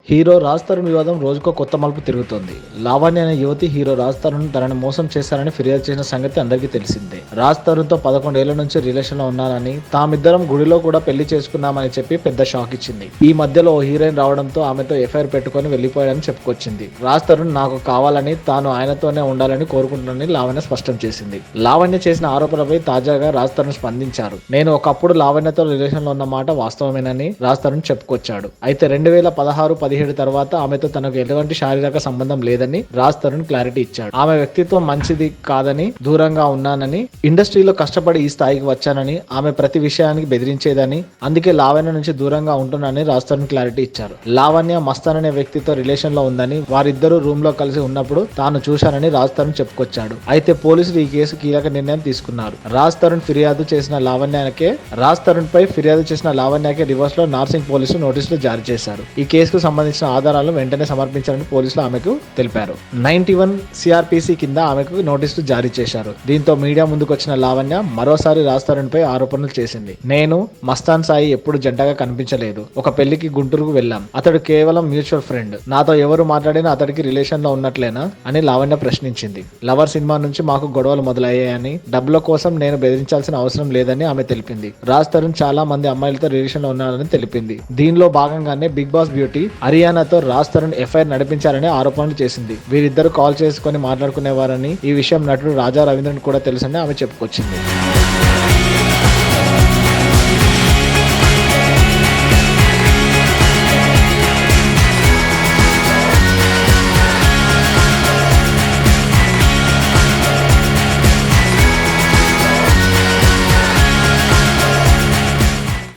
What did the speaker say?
Hero Raj Tarun వివాదం రోజుకో కొత్త మలుపు తిరుగుతోంది. లావణ్య అనే యువతి హీరో రాజ్ తరుణ్ తనని మోసం చేశారని ఫిర్యాదు చేసిన సంగతి అందరికీ తెలిసిందే. రాజ్ తరుణ్ తో 11 ఏళ్ల నుంచి రిలేషన్ లో ఉన్నానని, తామిద్దరం గుడిలో కూడా పెళ్లి చేసుకున్నామని చెప్పి పెద్ద షాక్ ఇచ్చింది. ఈ మధ్యలో ఓ హీరోయిన్ రావడంతో ఆమెతో ఎఫ్ఐఆర్ పెట్టుకుని వెళ్లిపోయాడని చెప్పుకొచ్చింది. రాజ్ తరుణ్ నాకు కావాలని, తాను ఆయనతోనే ఉండాలని కోరుకుంటున్నానని లావణ్య స్పష్టం చేసింది. లావణ్య చేసిన ఆరోపణలపై తాజాగా రాజ్ తరుణ్ స్పందించారు. నేను ఒకప్పుడు లావణ్యతో రిలేషన్ లో ఉన్న మాట వాస్తవమేనని రాజ్ తరుణ్ చెప్పుకొచ్చాడు. అయితే 2016-17 తర్వాత ఆమెతో తనకు ఎటువంటి శారీరక సంబంధం లేదని రాజ్ తరుణ్ క్లారిటీ ఇచ్చాడు. ఆమె వ్యక్తిత్వం మంచిది కాదని దూరంగా ఉన్నానని, ఇండస్ట్రీలో కష్టపడి ఈ స్థాయికి వచ్చానని, ఆమె ప్రతి విషయానికి బెదిరించేదని, అందుకే లావణ్య నుంచి దూరంగా ఉంటున్నానని రాజ్ తరుణ్ క్లారిటీ ఇచ్చారు. లావణ్య మస్తాన్ అనే వ్యక్తితో రిలేషన్ లో ఉందని, వారిద్దరూ రూమ్ లో కలిసి ఉన్నప్పుడు తాను చూశానని రాజ్ తరుణ్ చెప్పుకొచ్చాడు. అయితే పోలీసులు ఈ కేసు కీలక నిర్ణయం తీసుకున్నారు. రాజ్ తరుణ్ పై ఫిర్యాదు చేసిన లావణ్యకే రివర్స్ లో నార్సింగ్ పోలీసులు నోటీసులు జారీ చేశారు. ఈ కేసుకు సంబంధించిన ఆధారాలను వెంటనే సమర్పించాలని పోలీసులు ఆమెకు తెలిపారు. 91 CRPC కింద ఆమెకు నోటీసులు జారీ చేశారు. దీంతో మీడియా ముందుకు వచ్చిన లావణ్య మరోసారి రాజ్ తరుణ్ పై ఆరోపణలు చేసింది. నేను మస్తాన్ సాయి ఎప్పుడు జంటగా కనిపించలేదు. ఒక పెళ్లికి గుంటూరుకు వెళ్ళాం. అతడు కేవలం మ్యూచువల్ ఫ్రెండ్. నాతో ఎవరు మాట్లాడినా అతడికి రిలేషన్ లో ఉన్నట్లేనా అని లావణ్య ప్రశ్నించింది. లవర్ సినిమా నుంచి మాకు గొడవలు మొదలయ్యాయని, డబ్బుల కోసం నేను బెదిరించాల్సిన అవసరం లేదని ఆమె తెలిపింది. రాజ్ తరుణ్ చాలా మంది అమ్మాయిలతో రిలేషన్ లో ఉన్నాడని తెలిపింది. దీనిలో భాగంగానే బిగ్ బాస్ బ్యూటీ హరియానాతో రాజ్ తరుణ్ ఎఫ్ఐఆర్ నడిపించారని ఆరోపణలు చేసింది. వీరిద్దరు కాల్ చేసుకుని మాట్లాడుకునేవారని, ఈ విషయం నటుడు రాజా రవీంద్రన్ కూడా తెలుసని ఆమె చెప్పుకొచ్చింది.